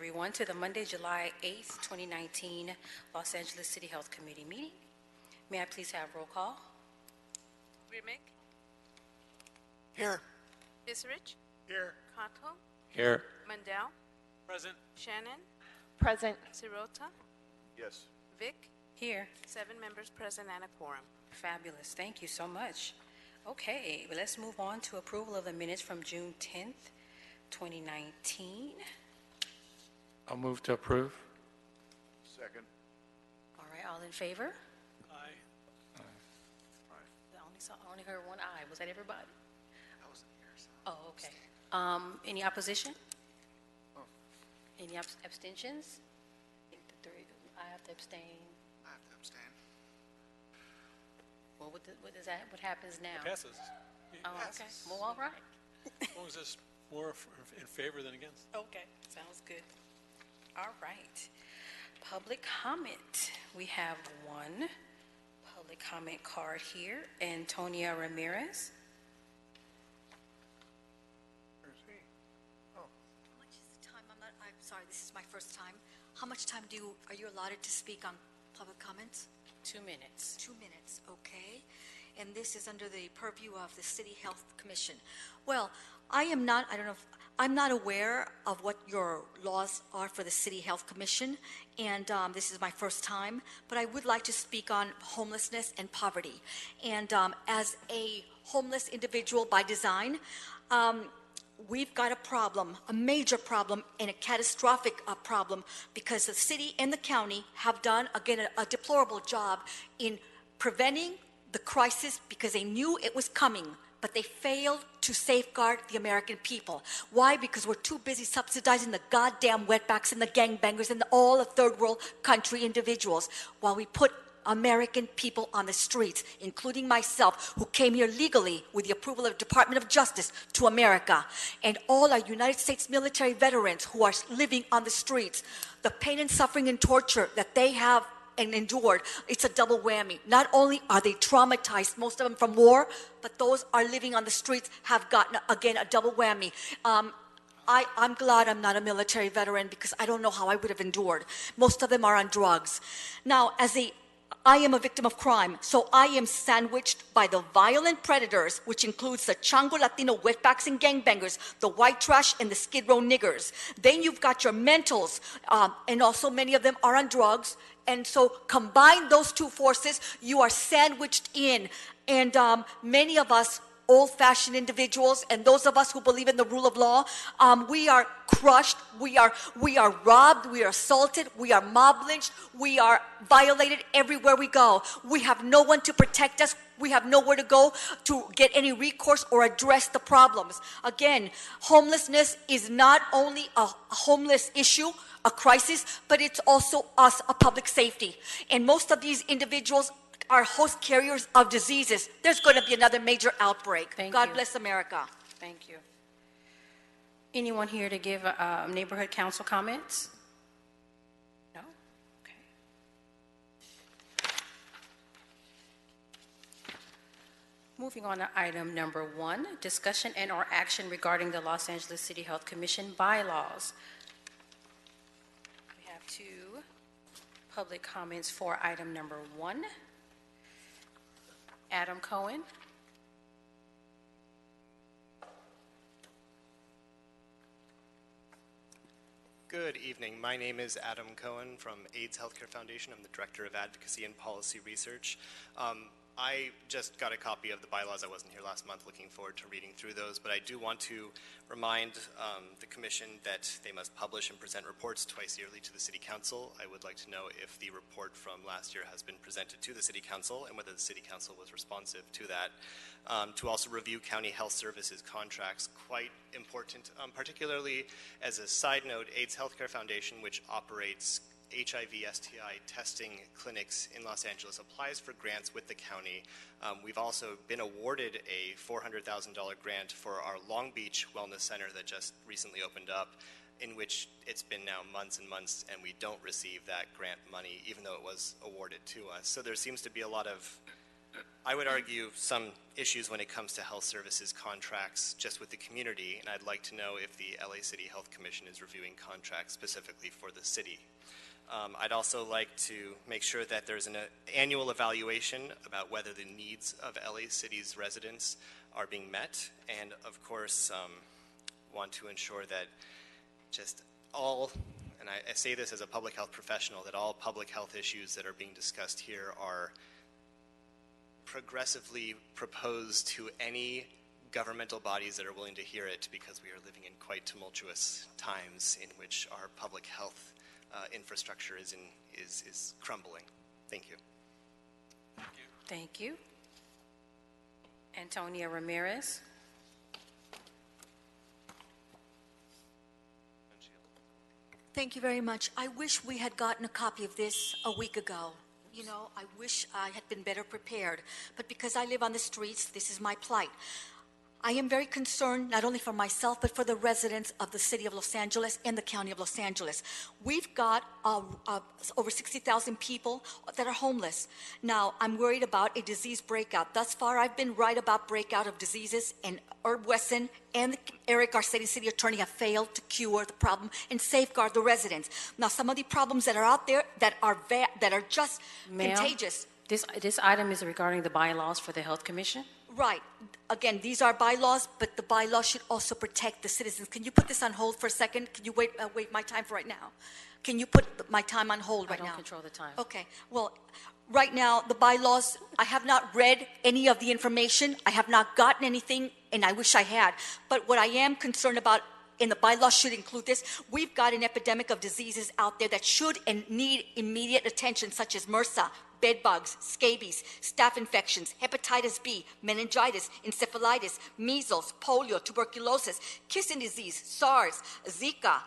everyone, to the Monday, July 8th, 2019 Los Angeles City Health Committee meeting. May I please have roll call? Remick, Here. Isrich, Here. Cotto, Here. Mandel, Present. Shannon, Present. Sirota, Yes. Vic, Here. 7 members present and a quorum. Fabulous. Thank you so much. Okay, well, let's move on to approval of the minutes from June 10th, 2019. I'll move to approve. Second. All right, all in favor? Aye. I only heard one aye. Was that everybody? I wasn't here, so. Oh, okay. Any opposition? Any abstentions? I think the three, I have to abstain. I have to abstain. Well, what is that? What happens now? Passes. Oh, okay. Well, all right. As long as it's more in favor than against. Okay, sounds good. All right. Public comment. We have one public comment card here. Antonia Ramirez. Where's he? Oh. How much is the time? I'm sorry, this is my first time. How much time are you allotted to speak on public comments? 2 minutes. 2 minutes, okay. And this is under the purview of the City Health Commission. Well, I'm not aware of what your laws are for the City Health Commission, and this is my first time, but I would like to speak on homelessness and poverty. And as a homeless individual by design, we've got a problem, a major problem, and a catastrophic problem, because the city and the county have done, again, a deplorable job in preventing the crisis because they knew it was coming, but they failed to safeguard the American people. Why? Because we're too busy subsidizing the goddamn wetbacks and the gangbangers and all the third world country individuals, while we put American people on the streets, including myself, who came here legally with the approval of the Department of Justice to America, and all our United States military veterans who are living on the streets. The pain and suffering and torture that they have and endured, it's a double whammy. Not only are they traumatized, most of them from war, but those are living on the streets have gotten, again, a double whammy. I'm glad I'm not a military veteran, because I don't know how I would have endured. Most of them are on drugs. Now, I am a victim of crime, so I am sandwiched by the violent predators, which includes the Chango Latino wetbacks and gangbangers, the white trash, and the Skid Row niggers. Then you've got your mentals, and also many of them are on drugs. And so combine those two forces, you are sandwiched in. And many of us old-fashioned individuals, and those of us who believe in the rule of law, we are crushed, we are robbed, we are assaulted, we are mob lynched, we are violated everywhere we go. We have no one to protect us. We have nowhere to go to get any recourse or address the problems. Again, homelessness is not only a homeless issue, a crisis, but it's also a public safety. And most of these individuals are host carriers of diseases. There's going to be another major outbreak. God bless America. Thank you. Anyone here to give neighborhood council comments? No? Okay. Moving on to item number 1, discussion and or action regarding the Los Angeles City Health Commission bylaws. We have 2 public comments for item number 1. Adam Cohen. Good evening. My name is Adam Cohen from AIDS Healthcare Foundation. I'm the Director of Advocacy and Policy Research. I just got a copy of the bylaws. I wasn't here last month, looking forward to reading through those, but I do want to remind the Commission that they must publish and present reports twice yearly to the City Council. I would like to know if the report from last year has been presented to the City Council and whether the City Council was responsive to that. To also review County Health Services contracts, quite important, particularly as a side note, AIDS Healthcare Foundation, which operates HIV STI testing clinics in Los Angeles, applies for grants with the county. We've also been awarded a $400,000 grant for our Long Beach Wellness Center that just recently opened up, in which it's been now months and months and we don't receive that grant money, even though it was awarded to us. So there seems to be a lot of I would argue, some issues when it comes to health services contracts just with the community, and I'd like to know if the LA City Health Commission is reviewing contracts specifically for the city. I'd also like to make sure that there's an annual evaluation about whether the needs of LA City's residents are being met, and of course, want to ensure that just all, and I say this as a public health professional, that all public health issues that are being discussed here are progressively proposed to any governmental bodies that are willing to hear it, because we are living in quite tumultuous times in which our public health infrastructure is crumbling. Thank you. Thank you. Antonia Ramirez. Thank you very much. I wish we had gotten a copy of this a week ago. You know, I wish I had been better prepared. But because I live on the streets, this is my plight. I am very concerned, not only for myself, but for the residents of the city of Los Angeles and the county of Los Angeles. We've got over 60,000 people that are homeless. Now, I'm worried about a disease breakout. Thus far, I've been right about breakout of diseases, and Herb Wesson and Eric Garcetti, city attorney, have failed to cure the problem and safeguard the residents. Now, some of the problems that are out there that are just Ma'am, contagious. This item is regarding the bylaws for the Health Commission. Right. Again, these are bylaws, but the bylaws should also protect the citizens. Can you put this on hold for a second? Can you wait my time for right now? Can you put my time on hold right now? I don't control the time. Okay. Well, right now, the bylaws, I have not read any of the information. I have not gotten anything, and I wish I had. But what I am concerned about, and the bylaws should include this, we've got an epidemic of diseases out there that should and need immediate attention, such as MRSA, bed bugs, scabies, staph infections, hepatitis B, meningitis, encephalitis, measles, polio, tuberculosis, kissing disease, SARS, Zika,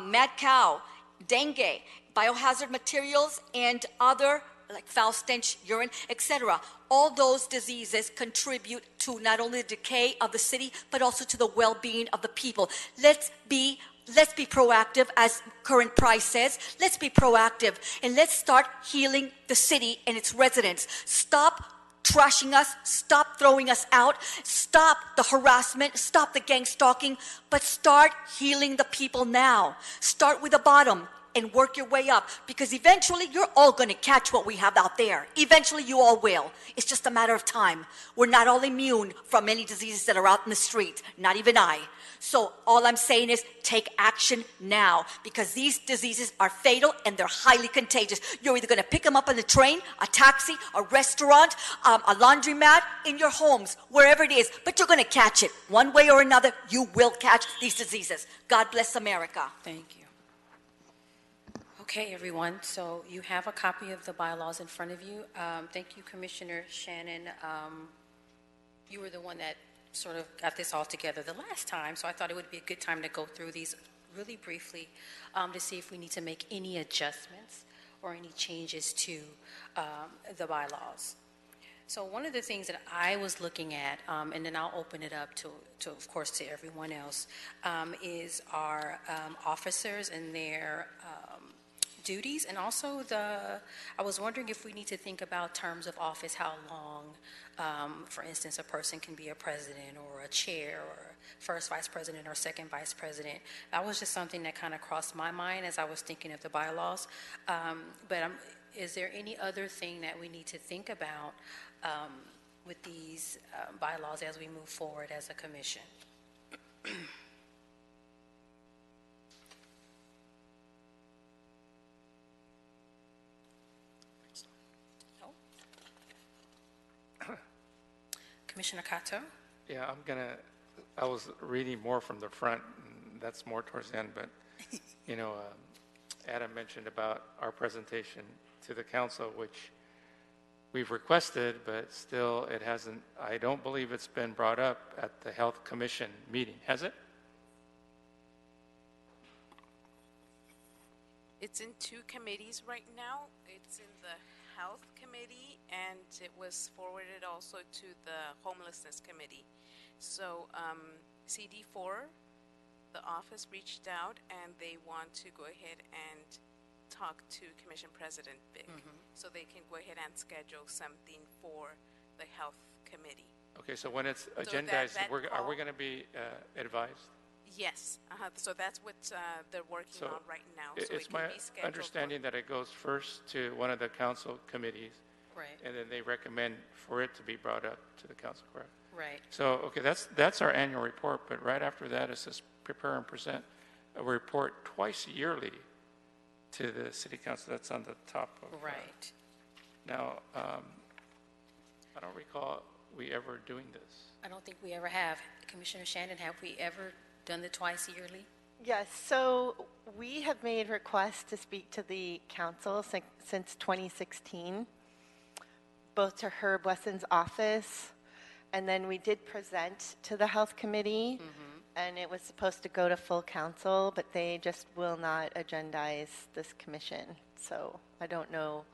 mad cow, dengue, biohazard materials, and other like foul stench, urine, etc. All those diseases contribute to not only the decay of the city, but also to the well-being of the people. Let's be proactive, as Current Price says. Let's be proactive, and let's start healing the city and its residents. Stop trashing us, stop throwing us out, stop the harassment, stop the gang stalking, but start healing the people now. Start with the bottom and work your way up, because eventually you're all going to catch what we have out there. Eventually you all will. It's just a matter of time. We're not all immune from many diseases that are out in the street, not even I. So all I'm saying is take action now, because these diseases are fatal and they're highly contagious. You're either going to pick them up on the train, a taxi, a restaurant, a laundromat, in your homes, wherever it is, but you're going to catch it. One way or another, you will catch these diseases. God bless America. Thank you. Okay, everyone, so you have a copy of the bylaws in front of you. Thank you, Commissioner Shannon. You were the one that sort of got this all together the last time, so I thought it would be a good time to go through these really briefly to see if we need to make any adjustments or any changes to the bylaws. So one of the things that I was looking at, and then I'll open it up to of course, to everyone else, is our officers and their duties, and also I was wondering if we need to think about terms of office, how long, for instance, a person can be a president or a chair or first vice president or second vice president. That was just something that kind of crossed my mind as I was thinking of the bylaws. But is there any other thing that we need to think about with these bylaws as we move forward as a commission? Commissioner Cato? Yeah, I was reading more from the front, and that's more towards the end, but, Adam mentioned about our presentation to the council, which we've requested, but still it hasn't, I don't believe it's been brought up at the Health Commission meeting, has it? It's in two committees right now. It's in the Health Committee, and it was forwarded also to the Homelessness Committee. So CD4, the office reached out, and they want to go ahead and talk to Commission President Vic, so they can go ahead and schedule something for the Health Committee. Okay, so when it's that- agendized, that are we call- going to be advised? Yes, so that's what they're working So on right now. So It's it my can be scheduled for- understanding that it goes first to one of the council committees, Right, and then they recommend for it to be brought up to the council, correct? right. So, okay, that's our annual report, but right after that, it says prepare and present a report twice yearly to the city council. That's on the top of. Right. Now, I don't recall we ever doing this. I don't think we ever have. Commissioner Shannon, have we ever done the twice yearly? Yes, so we have made requests to speak to the council since 2016, both to Herb Wesson's office, and then we did present to the Health Committee, and it was supposed to go to full council, but they just will not agendize this commission. So I don't know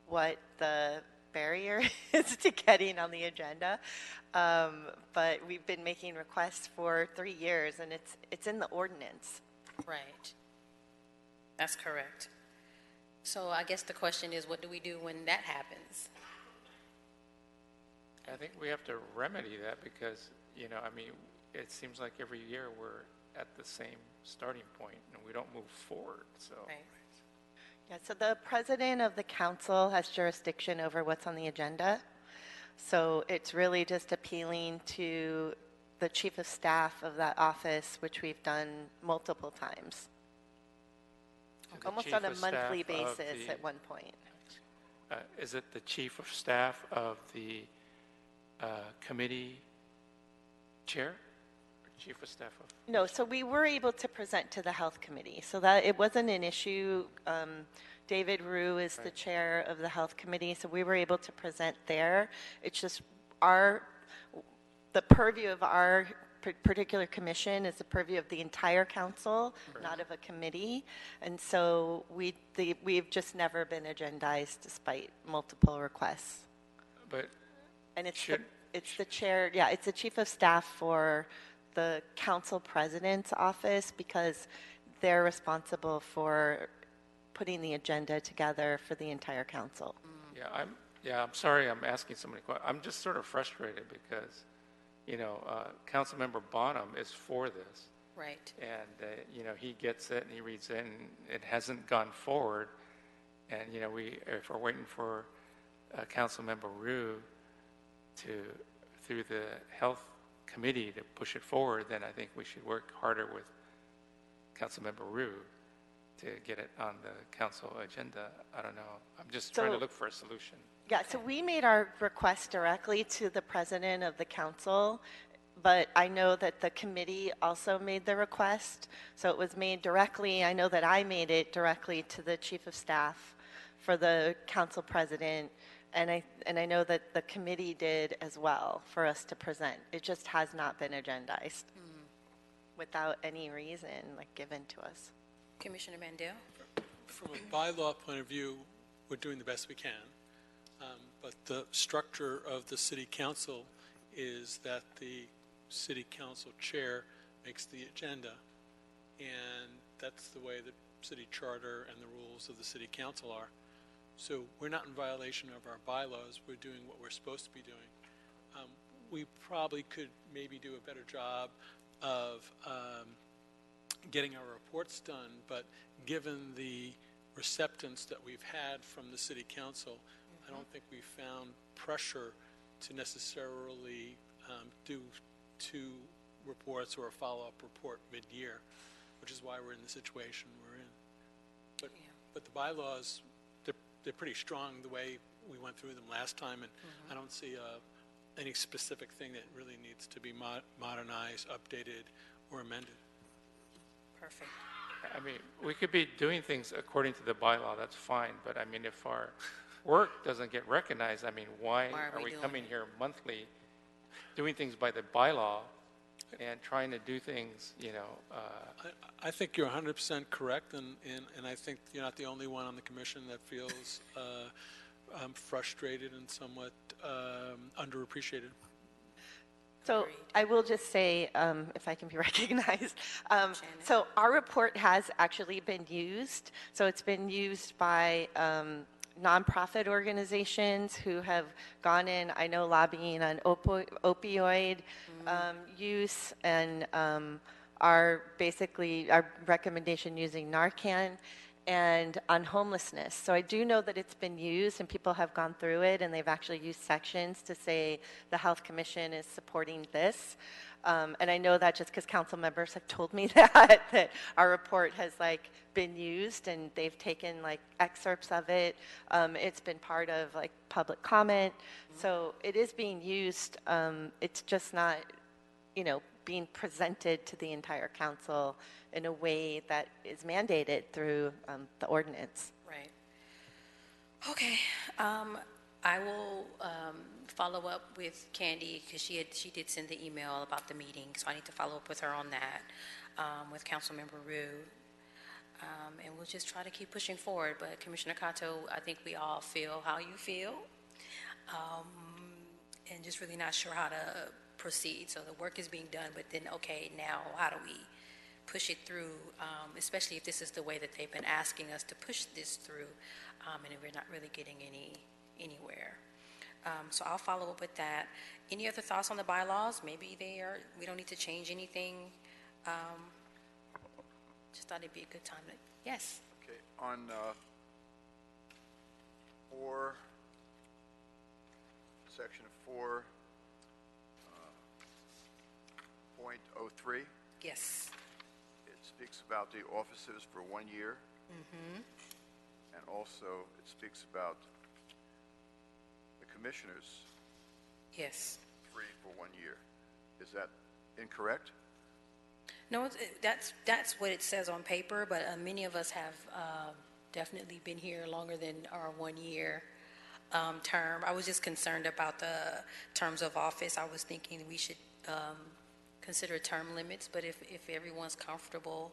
what the barrier is to getting on the agenda, but we've been making requests for 3 years, and it's in the ordinance. Right. That's correct. So I guess the question is, what do we do when that happens? I think we have to remedy that because, I mean, it seems like every year we're at the same starting point and we don't move forward, so. Right. Yeah, so the president of the council has jurisdiction over what's on the agenda. So it's really just appealing to the chief of staff of that office, which we've done multiple times. The Almost chief on a of staff monthly of basis the- at one point. Is it the chief of staff of the committee chair? Or chief of staff of? No, so we were able to present to the health committee, so that it wasn't an issue. David Rue is the chair of the health committee, so we were able to present there. It's just the purview of our particular commission is the purview of the entire council, not of a committee. And so we've just never been agendized despite multiple requests. But And it's Should- it's the chair, yeah, it's the chief of staff for the council president's office because they're responsible for putting the agenda together for the entire council. I'm sorry I'm asking so many questions. I'm just sort of frustrated because, Councilmember Bonham is for this. Right. And, he gets it and he reads it and it hasn't gone forward. And, if we're waiting for Councilmember Rue through the health committee to push it forward, then I think we should work harder with Councilmember Rue to get it on the council agenda. I don't know. I'm just trying to So- look for a solution. Yeah, so we made our request directly to the president of the council, but I know that the committee also made the request. So it was made directly, I know that I made it directly to the chief of staff for the council president, and I know that the committee did as well for us to present. It just has not been agendized without any reason, given to us. Commissioner Mandel? From a bylaw point of view, we're doing the best we can. But the structure of the city council is that the city council chair makes the agenda. And that's the way the city charter and the rules of the city council are. So we're not in violation of our bylaws. We're doing what we're supposed to be doing. We probably could maybe do a better job of getting our reports done, but given the receptance that we've had from the city council, I don't think we found pressure to necessarily do 2 reports or a follow-up report mid-year, which is why we're in the situation we're in. But the bylaws, they're pretty strong the way we went through them last time, and I don't see any specific thing that really needs to be modernized, updated, or amended. Perfect. I mean, we could be doing things according to the bylaw, that's fine, but I mean, if our work doesn't get recognized, I mean, why Why are are we we doing coming it? here monthly, doing things by the bylaw and trying to do things, I think you're 100% correct, and I think you're not the only one on the commission that feels frustrated and somewhat underappreciated. So Agreed. I will just say, if I can be recognized, so our report has actually been used. So it's been used by nonprofit organizations who have gone in, I know, lobbying on opioid use, and our recommendation using Narcan, and on homelessness. So I do know that it's been used, and people have gone through it, and they've actually used sections to say the Health Commission is supporting this. And I know that just because council members have told me that our report has been used, and they've taken excerpts of it. It's been part of public comment. So it is being used. It's just not, being presented to the entire council in a way that is mandated through the ordinance. Right. Okay. I will follow up with Candy because she did send the email about the meeting, so I need to follow up with her on that with Councilmember Rue. And we'll just try to keep pushing forward. But Commissioner Cato, I think we all feel how you feel, and just really not sure how to proceed. So the work is being done, but then, okay, now how do we push it through, especially if this is the way that they've been asking us to push this through, and we're not really getting anywhere. So I'll follow up with that. Any other thoughts on the bylaws? Maybe we don't need to change anything. Just thought it'd be a good time to, yes. Okay, on 4, section 4.03, Yes. it speaks about the officers for 1 year. And also, it speaks about the commissioners Yes. 3 for 1 year. Is that incorrect? No, that's what it says on paper, but many of us have definitely been here longer than our 1 year term. I was just concerned about the terms of office. I was thinking we should consider term limits, but if everyone's comfortable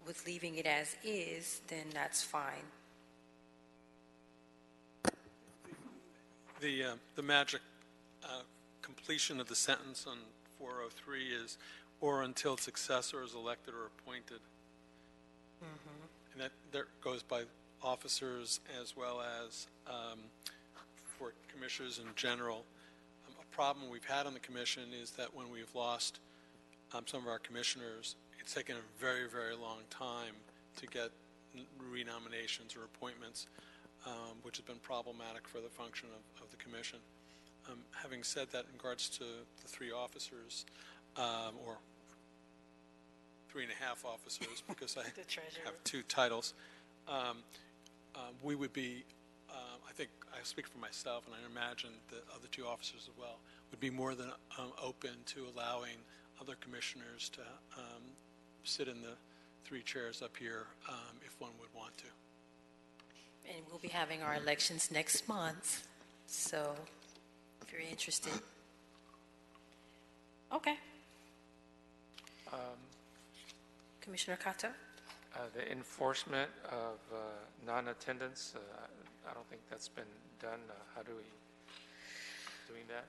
with leaving it as is, then that's fine. The magic completion of the sentence on 403 is, or until successor is elected or appointed. And that goes by officers as well as for commissioners in general. A problem we've had on the commission is that when we've lost some of our commissioners, it's taken a very, very long time to get renominations or appointments, which has been problematic for the function of the commission. Having said that, in regards to the 3 officers, or 3.5 officers, because I have 2 titles, we would be, I think I speak for myself, and I imagine the other 2 officers as well, would be more than open to allowing other commissioners to sit in the 3 chairs up here if one would want to. And we'll be having our elections next month, so if you're interested. Okay. Commissioner Cato? The enforcement of non-attendance, I don't think that's been done. How do we doing that?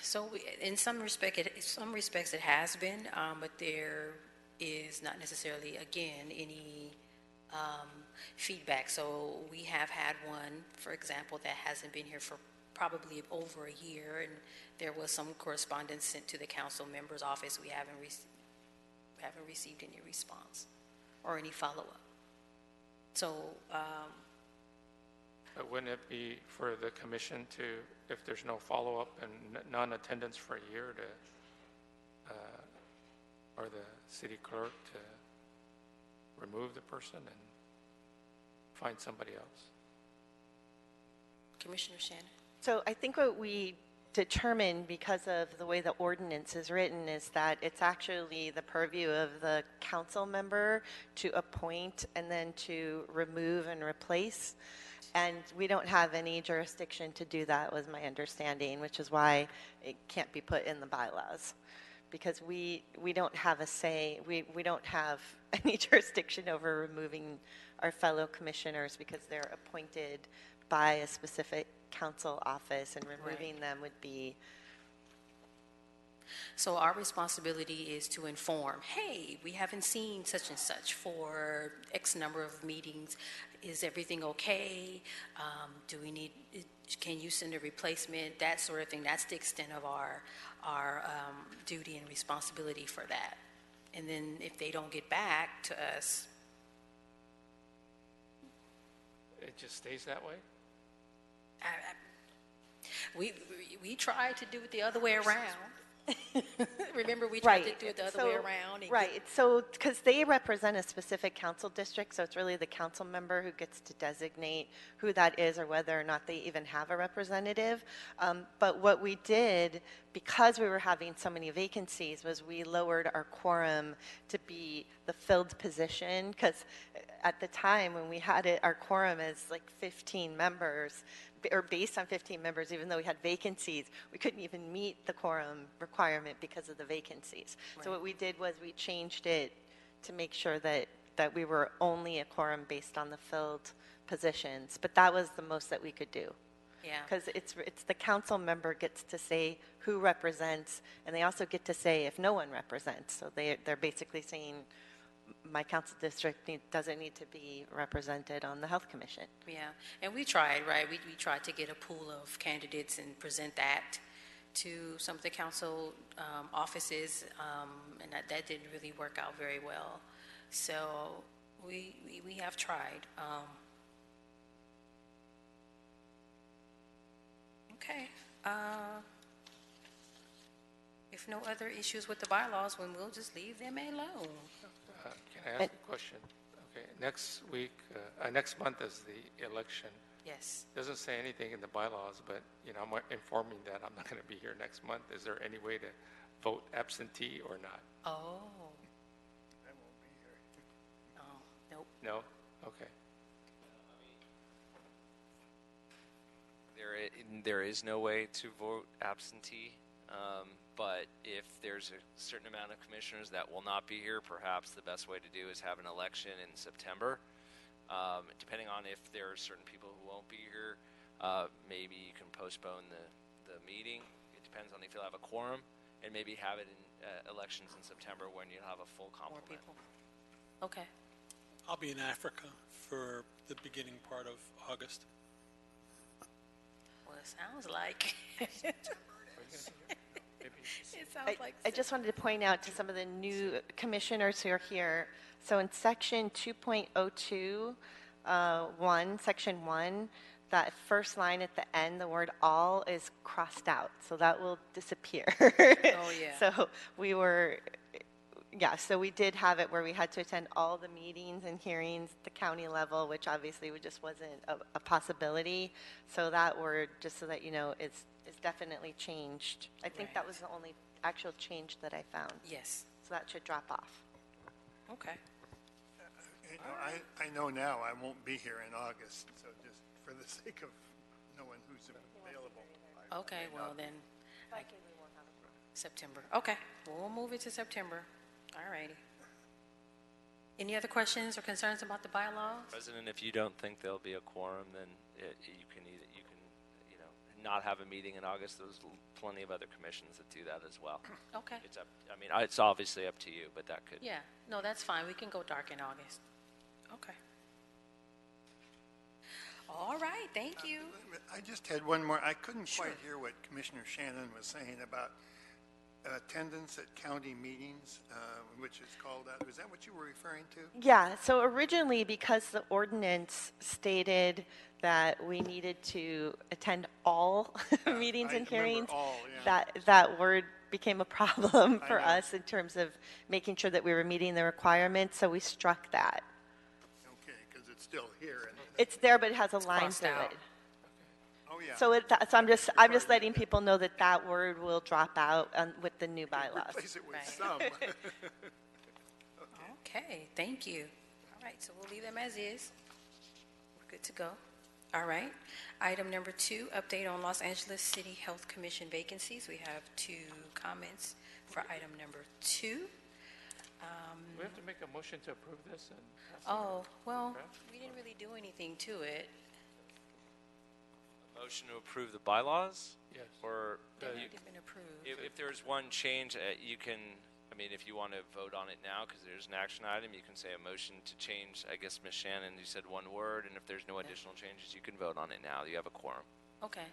So in some respects it has been, but there is not necessarily, again, any feedback. So we have had one, for example, that hasn't been here for probably over a year, and there was some correspondence sent to the council member's office. We haven't received any response or any follow-up. So But wouldn't it be for the commission to, if there's no follow-up and non-attendance for a year, to or the city clerk to remove the person and find somebody else? Commissioner Shannon? So I think what we determined, because of the way the ordinance is written, is that it's actually the purview of the council member to appoint and then to remove and replace. And we don't have any jurisdiction to do that, was my understanding, which is why it can't be put in the bylaws. Because we don't have a say, we don't have any jurisdiction over removing our fellow commissioners because they're appointed by a specific council office, and removing them would be So our responsibility is to inform, hey, we haven't seen such and such for X number of meetings. Is everything okay? Do we need, can you send a replacement? That sort of thing. That's the extent of our duty and responsibility for that. And then if they don't get back to us, It just stays that way? we tried to do it the other way around. Remember, we tried to do it the other way around. And Right, so, because they represent a specific council district, so it's really the council member who gets to designate who that is or whether or not they even have a representative. But what we did, because we were having so many vacancies, was we lowered our quorum to be the filled position, because at the time when we had it, our quorum is like 15 members, or based on 15 members, even though we had vacancies, we couldn't even meet the quorum requirement because of the vacancies. So what we did was we changed it to make sure that we were only a quorum based on the filled positions. But that was the most that we could do. Yeah. Because it's the council member gets to say who represents, and they also get to say if no one represents. So they're basically saying, my council district doesn't need to be represented on the health commission. Yeah, and we tried, right? We tried to get a pool of candidates and present that to some of the council offices, and that didn't really work out very well. So we have tried. Okay. If no other issues with the bylaws, then we'll just leave them alone. Can I ask a question? Okay, next week, next month is the election. Yes. Doesn't say anything in the bylaws, but, I'm informing that I'm not going to be here next month. Is there any way to vote absentee or not? Oh. Oh, nope. No? Okay. There is no way to vote absentee, but if there's a certain amount of commissioners that will not be here, perhaps the best way to do is have an election in September. Depending on if there are certain people who won't be here, maybe you can postpone the meeting. It depends on if you'll have a quorum, and maybe have it in elections in September when you'll have a full More complement. people. Okay. I'll be in Africa for the beginning part of August. Well, it sounds like. It sounds like. I just wanted to point out to some of the new commissioners who are here. So in section 2.02, 1, section 1, that first line at the end, the word all is crossed out. So that will disappear. Oh, yeah. So so we did have it where we had to attend all the meetings and hearings at the county level, which obviously just wasn't a possibility. So that word, just so that you know, is definitely changed. I think that was the only actual change that I found. Yes. So that should drop off. Okay. I know now I won't be here in August, so just for the sake of knowing who's available. Okay, well then, September. Okay, we'll move it to September. All righty. Any other questions or concerns about the bylaws? President, if you don't think there'll be a quorum, then you can not have a meeting in August. There's plenty of other commissions that do that as well. Okay. It's obviously up to you, but that could. Yeah, no, that's fine. We can go dark in August. Okay. All right, thank you. I just had one more. I couldn't quite hear what Commissioner Shannon was saying about attendance at county meetings, which is called out. Was that what you were referring to? Yeah, so originally, because the ordinance stated that we needed to attend all meetings I and remember hearings, all, yeah. that word became a problem I for know. us in terms of making sure that we were meeting the requirements, so we struck that. Okay, because it's still here. And It's there, but it has a line crossed through out. it. oh yeah. So I'm just letting people know that word will drop out with the new bylaws. Replace it with Right. some. Okay, thank you. All right, so we'll leave them as is. We're good to go. All right. Item number 2, update on Los Angeles City Health Commission vacancies. We have 2 comments for item number 2. Do we have to make a motion to approve this? Oh, well, we didn't really do anything to it. Motion to approve the bylaws? Yes. Or They've you- already been approved. if there's one change, you can, I mean, if you want to vote on it now, because there's an action item, you can say a motion to change, I guess, Ms. Shannon, you said one word, and if there's no additional changes, you can vote on it now. You have a quorum. Okay.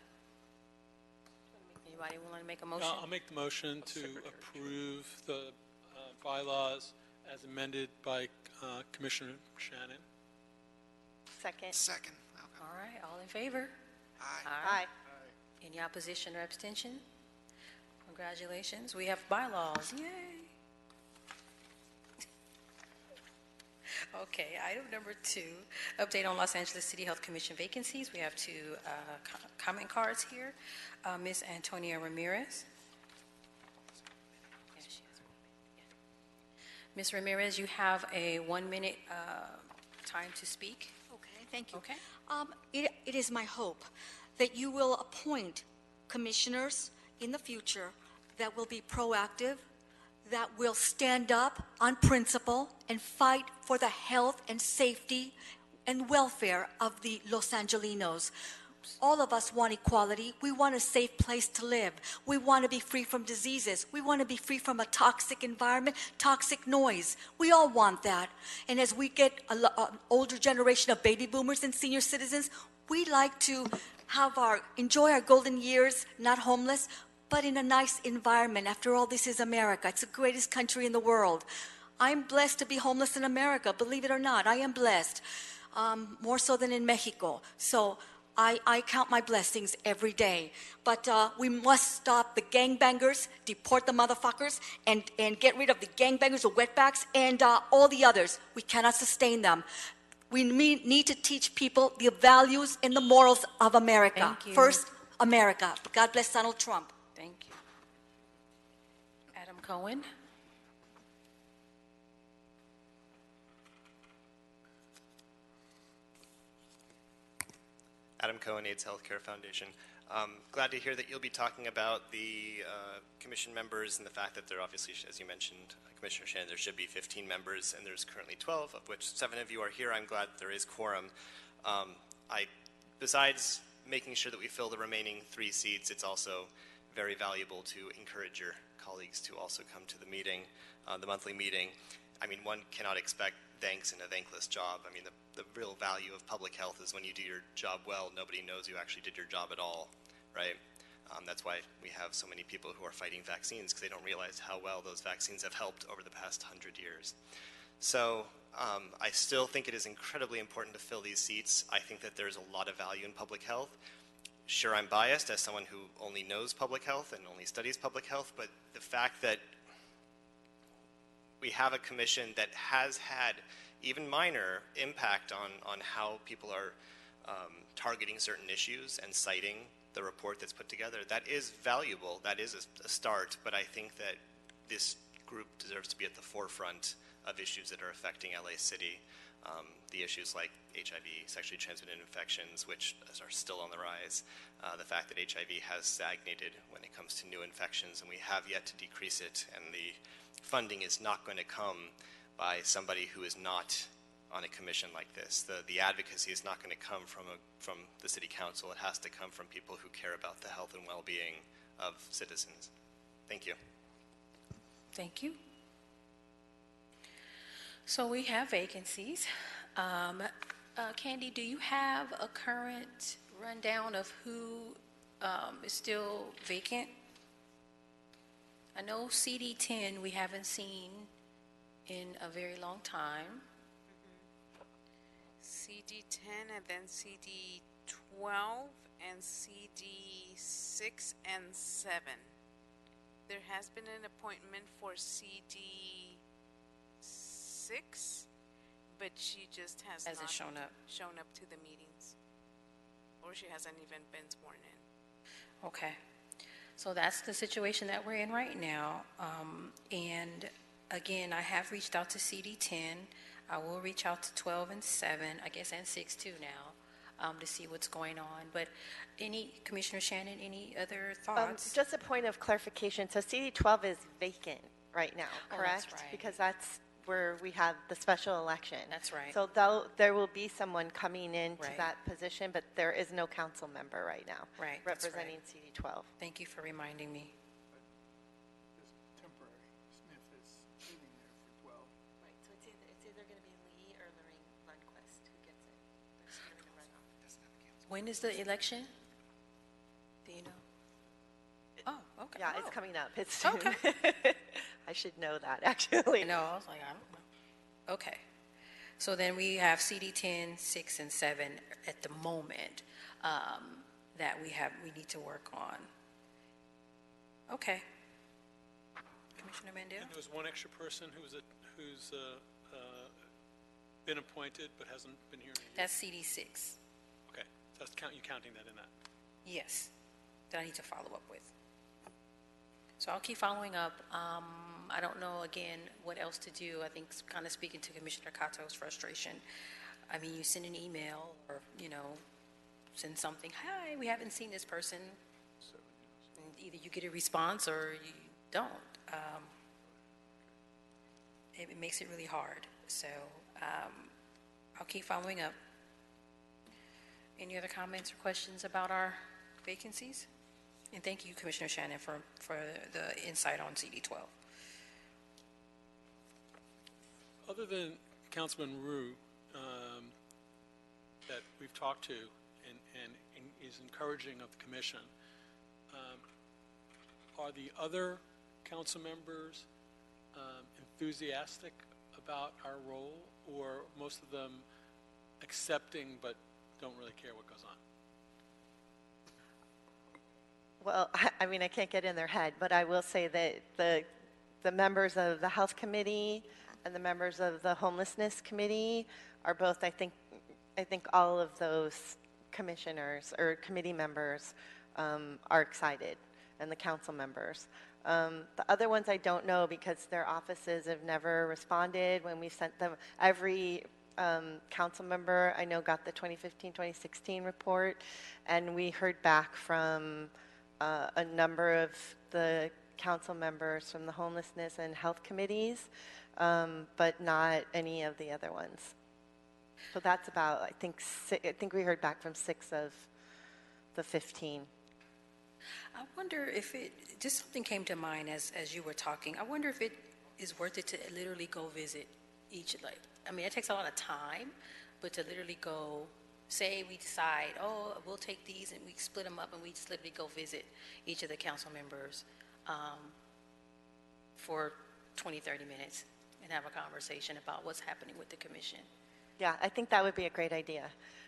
Anybody want to make a motion? I'll make the motion to approve the bylaws as amended by Commissioner Shannon. Second. Second. All right, all in favor? Aye. Any opposition or abstention? Congratulations, we have bylaws, yay. Okay, item number 2, update on Los Angeles City Health Commission vacancies. We have 2 comment cards here. Ms. Antonia Ramirez. Yeah, she has 1 minute, yeah. Ms. Ramirez, you have a 1-minute time to speak. Okay, thank you. Okay. It is my hope that you will appoint commissioners in the future that will be proactive, that will stand up on principle and fight for the health and safety and welfare of the Los Angelinos. All of us want equality. We want a safe place to live. We want to be free from diseases. We want to be free from a toxic environment, toxic noise. We all want that. And as we get an older generation of baby boomers and senior citizens, we like to enjoy our golden years, not homeless, but in a nice environment. After all, this is America. It's the greatest country in the world. I'm blessed to be homeless in America, believe it or not. I am blessed, more so than in Mexico. So I count my blessings every day. But we must stop the gangbangers, deport the motherfuckers, and get rid of the gangbangers, the wetbacks, and all the others. We cannot sustain them. We need to teach people the values and the morals of America. Thank you. First, America. God bless Donald Trump. Thank you. Adam Cohen. Adam Cohen, AIDS Healthcare Foundation. Glad to hear that you'll be talking about the commission members and the fact that there obviously, as you mentioned, Commissioner Shannon, there should be 15 members, and there's currently 12, of which 7 of you are here. I'm glad there is quorum. Besides making sure that we fill the remaining 3 seats, it's also very valuable to encourage your colleagues to also come to the meeting, the monthly meeting. I mean, one cannot expect thanks in a thankless job. I mean, the real value of public health is when you do your job well, nobody knows you actually did your job at all, right? That's why we have so many people who are fighting vaccines, because they don't realize how well those vaccines have helped over the past 100 years. So I still think it is incredibly important to fill these seats. I think that there's a lot of value in public health. Sure, I'm biased as someone who only knows public health and only studies public health, but the fact that we have a commission that has had even minor impact on how people are targeting certain issues and citing the report that's put together, that is valuable. That is a start, but I think that this group deserves to be at the forefront of issues that are affecting LA City. The issues like HIV, sexually transmitted infections, which are still on the rise. The fact that HIV has stagnated when it comes to new infections, and we have yet to decrease it, and the funding is not going to come by somebody who is not on a commission like this. The advocacy is not going to come from the city council. It has to come from people who care about the health and well-being of citizens. Thank you. Thank you. So we have vacancies. Candy, do you have a current rundown of who is still vacant? I know CD10 we haven't seen in a very long time. CD10 and then CD12 and CD6 and 7. There has been an appointment for CD6, but she just Hasn't not shown up. shown up to the meetings, or she hasn't even been sworn in. Okay. So that's the situation that we're in right now. And again, I have reached out to CD10. I will reach out to 12 and 7, I guess, and 6 too now, to see what's going on. But Commissioner Shannon, any other thoughts? Just a point of clarification. So CD12 is vacant right now, Oh, correct? that's right. Because that's where we have the special election. That's right. So there will be someone coming into Right. that position, but there is no council member right now. Right, that's right. Representing CD12. Thank you for reminding me. This temporary, Smith is sitting there for 12. Right, so it's either going to be Lee or Lorraine Lundquist who gets it. There's no runoff. When is the election? Do you know? Oh, okay. Yeah, Oh. it's coming up. It's soon. Okay. I should know that, actually. No, I was like, I don't know. Okay. So then we have CD 10, 6, and 7 at the moment that we need to work on. Okay. Commissioner Mandel? And there was one extra person who's been appointed but hasn't been here in a year. That's CD 6. Okay, so that's you counting that in that. Yes. That I need to follow up with. So I'll keep following up. I don't know, again, what else to do. I think kind of speaking to Commissioner Cato's frustration. I mean, you send an email or, send something, hi, we haven't seen this person. And either you get a response or you don't. It makes it really hard. So I'll keep following up. Any other comments or questions about our vacancies? And thank you, Commissioner Shannon, for the insight on CD12. Other than Councilman Rue, that we've talked to and is encouraging of the commission, are the other council members enthusiastic about our role, or most of them accepting but don't really care what goes on? Well, I mean, I can't get in their head, but I will say that the members of the Health Committee and the members of the Homelessness Committee are both, I think all of those commissioners or committee members are excited, and the council members. The other ones I don't know because their offices have never responded when we sent them. Every council member I know got the 2015-2016 report, and we heard back from a number of the council members from the homelessness and health committees, but not any of the other ones. So that's about, I think we heard back from 6 of the 15. I wonder if just something came to mind as you were talking. I wonder if it is worth it to literally go visit each, it takes a lot of time, but to literally go, say we decide, we'll take these and we split them up and we just literally go visit each of the council members for 20, 30 minutes and have a conversation about what's happening with the commission. Yeah, I think that would be a great idea.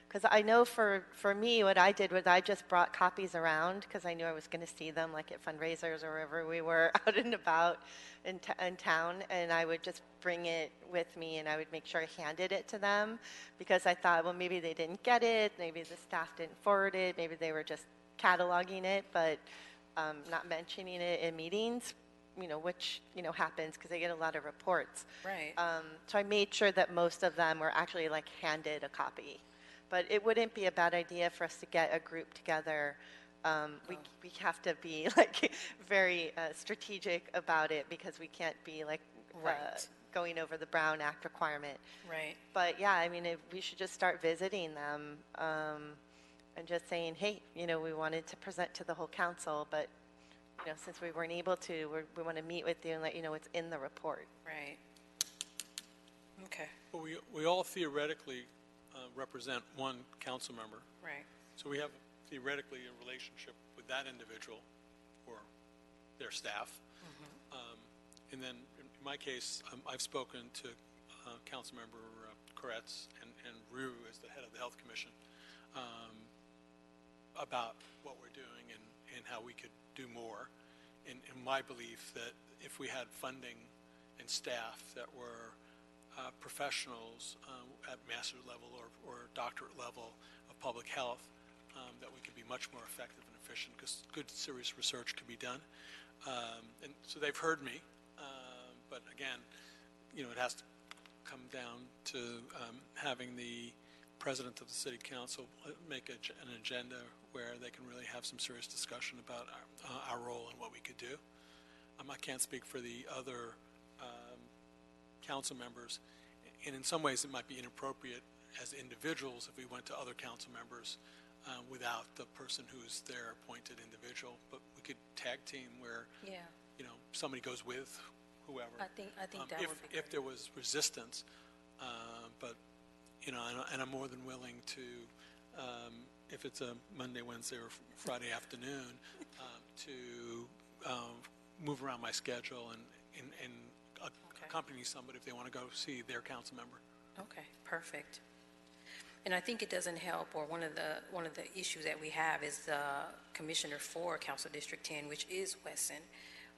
Because I know for me, what I did was I just brought copies around because I knew I was going to see them, like at fundraisers or wherever we were out and about in town, and I would just bring it with me, and I would make sure I handed it to them because I thought, well, maybe they didn't get it, maybe the staff didn't forward it, maybe they were just cataloging it, but not mentioning it in meetings, which, happens because I get a lot of reports. Right. So I made sure that most of them were actually handed a copy. But it wouldn't be a bad idea for us to get a group together. We have to be very strategic about it because we can't be Right. Going over the Brown Act requirement. Right. But yeah, we should just start visiting them and just saying, hey, we wanted to present to the whole council, but since we weren't able to, we want to meet with you and let you know what's in the report. Right. Okay. Well, we all theoretically represent one council member. Right. So we have theoretically a relationship with that individual or their staff. And then in my case, I've spoken to Councilmember Koretz and Rue as the head of the Health Commission about what we're doing and how we could do more. In my belief that if we had funding and staff that were professionals at master's level or doctorate level of public health, that we could be much more effective and efficient because good, serious research could be done. And so they've heard me, but again, it has to come down to having the president of the city council make an agenda where they can really have some serious discussion about our role and what we could do. I can't speak for the other council members. And in some ways, it might be inappropriate as individuals if we went to other council members without the person who's their appointed individual. But we could tag team where, Yeah, somebody goes with whoever. I think that if, would be if great. there was resistance, but and I'm more than willing to, if it's a Monday, Wednesday, or Friday afternoon, to move around my schedule and accompany somebody if they want to go see their council member. Okay, perfect. And I think it doesn't help, or one of the issues that we have is the commissioner for Council District 10, which is Wesson,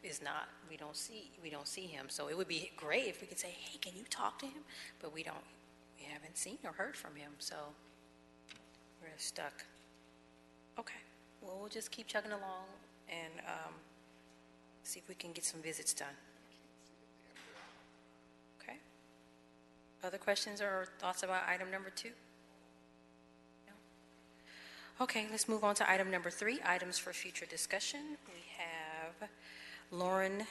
is not, we don't see him. So it would be great if we could say, hey, can you talk to him? But we haven't seen or heard from him, so we're stuck. Okay, well, we'll just keep chugging along and see if we can get some visits done. Okay. Other questions or thoughts about item number 2? No? Okay, let's move on to item number 3, items for future discussion. We have Lauren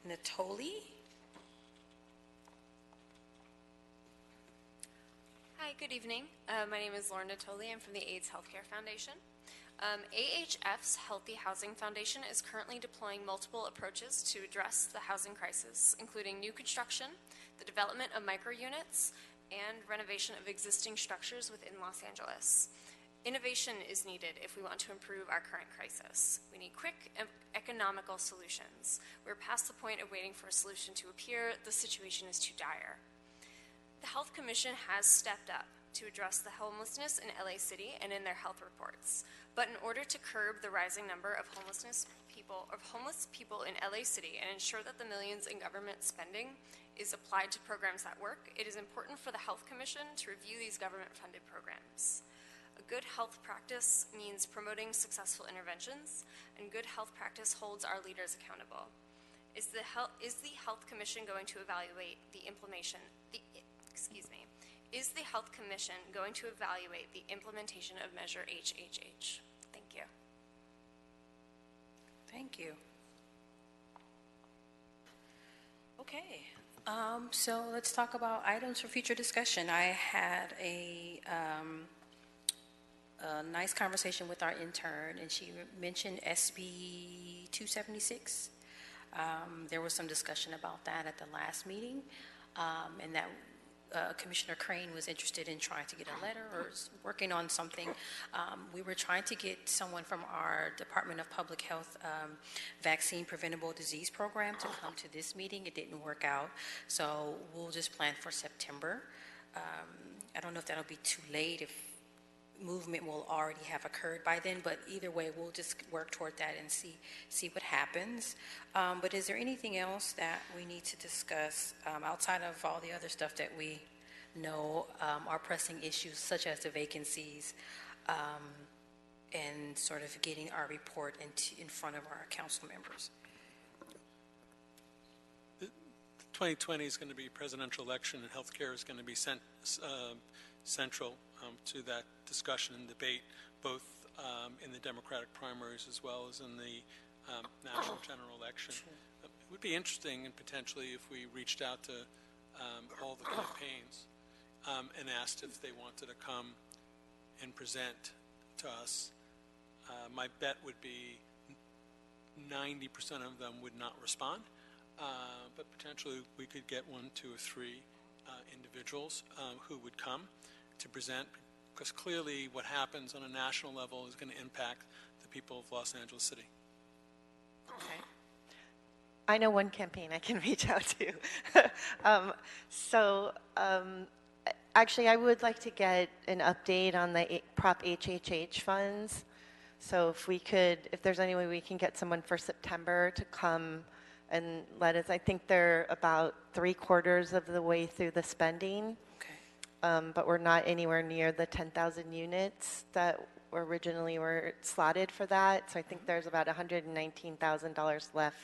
Natoli. Hi, good evening. My name is Lauren Natoli. I'm from the AIDS Healthcare Foundation. AHF's Healthy Housing Foundation is currently deploying multiple approaches to address the housing crisis, including new construction, the development of micro-units, and renovation of existing structures within Los Angeles. Innovation is needed if we want to improve our current crisis. We need quick and economical solutions. We're past the point of waiting for a solution to appear. The situation is too dire. The Health Commission has stepped up to address the homelessness in LA City and in their health reports. But in order to curb the rising number of homeless people in LA City and ensure that the millions in government spending is applied to programs that work, it is important for the Health Commission to review these government-funded programs. A good health practice means promoting successful interventions, and good health practice holds our leaders accountable. Is the Health Commission going to evaluate the implementation? Is the Health Commission going to evaluate the implementation of Measure HHH? Thank you. Thank you. Okay, so let's talk about items for future discussion. I had a nice conversation with our intern, and she mentioned SB 276. There was some discussion about that at the last meeting, and that Commissioner Crane was interested in trying to get a letter or working on something. We were trying to get someone from our Department of Public Health Vaccine Preventable Disease Program to come to this meeting. It didn't work out, so we'll just plan for September. I don't know if that'll be too late, if movement will already have occurred by then, but either way, we'll just work toward that and see what happens. But is there anything else that we need to discuss outside of all the other stuff that we know are pressing issues, such as the vacancies and sort of getting our report in front of our council members? 2020 is going to be a presidential election, and healthcare is going to be central to that discussion and debate, both in the Democratic primaries as well as in the national general election. It would be interesting, and potentially, if we reached out to all the campaigns and asked if they wanted to come and present to us. My bet would be 90% of them would not respond, but potentially we could get 1, 2, or 3 individuals who would come to present, because clearly what happens on a national level is going to impact the people of Los Angeles City. Okay. I know one campaign I can reach out to. Actually, I would like to get an update on the Prop HHH funds. So if there's any way we can get someone for September to come and let us, I think they're about 3/4 of the way through the spending. But we're not anywhere near the 10,000 units that originally were slotted for that. So I think there's about $119,000 left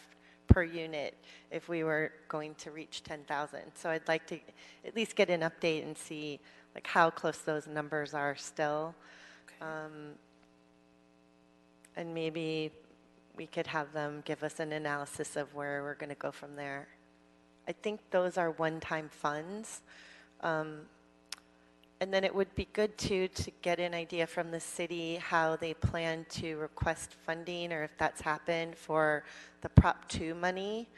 per unit if we were going to reach 10,000. So I'd like to at least get an update and see like how close those numbers are still. And maybe we could have them give us an analysis of where we're going to go from there. I think those are one-time funds. And then it would be good too to get an idea from the city how they plan to request funding, or if that's happened for the Prop 2 money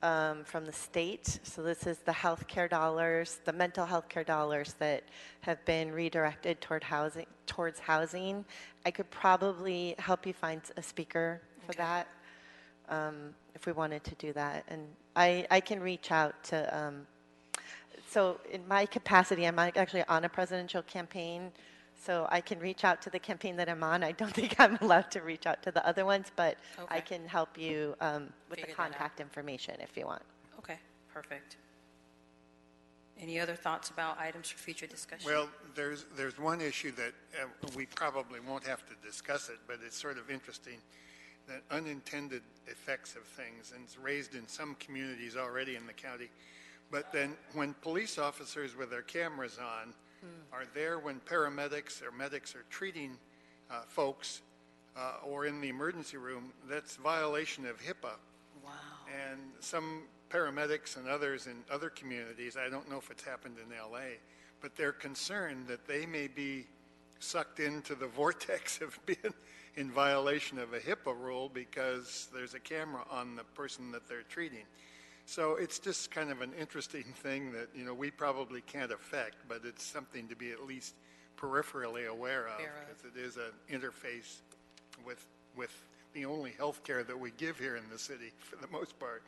from the state. So this is the healthcare dollars, the mental health care dollars that have been redirected towards housing. I could probably help you find a speaker for that if we wanted to do that. And I can reach out to. So in my capacity, I'm actually on a presidential campaign, so I can reach out to the campaign that I'm on. I don't think I'm allowed to reach out to the other ones, but I can help you with the contact information if you want. Okay, perfect. Any other thoughts about items for future discussion? Well, there's one issue that we probably won't have to discuss it, but it's sort of interesting, that unintended effects of things, and it's raised in some communities already in the county. But then when police officers with their cameras on are there when paramedics or medics are treating folks or in the emergency room, that's violation of HIPAA. Wow. And some paramedics and others in other communities, I don't know if it's happened in LA, but they're concerned that they may be sucked into the vortex of being in violation of a HIPAA rule because there's a camera on the person that they're treating. So it's just kind of an interesting thing that, you know, we probably can't affect, but it's something to be at least peripherally aware of, because it is an interface with the only health care that we give here in the city, for the most part,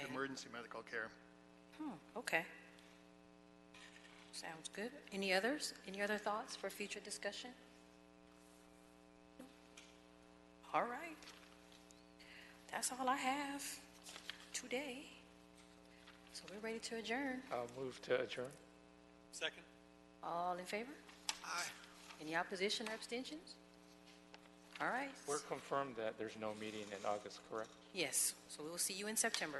emergency medical care. Okay. Sounds good. Any others? Any other thoughts for future discussion? All right. That's all I have today. So we're ready to adjourn. I'll move to adjourn. Second. All in favor? Aye. Any opposition or abstentions? All right. We're confirmed that there's no meeting in August, correct? Yes. So we will see you in September.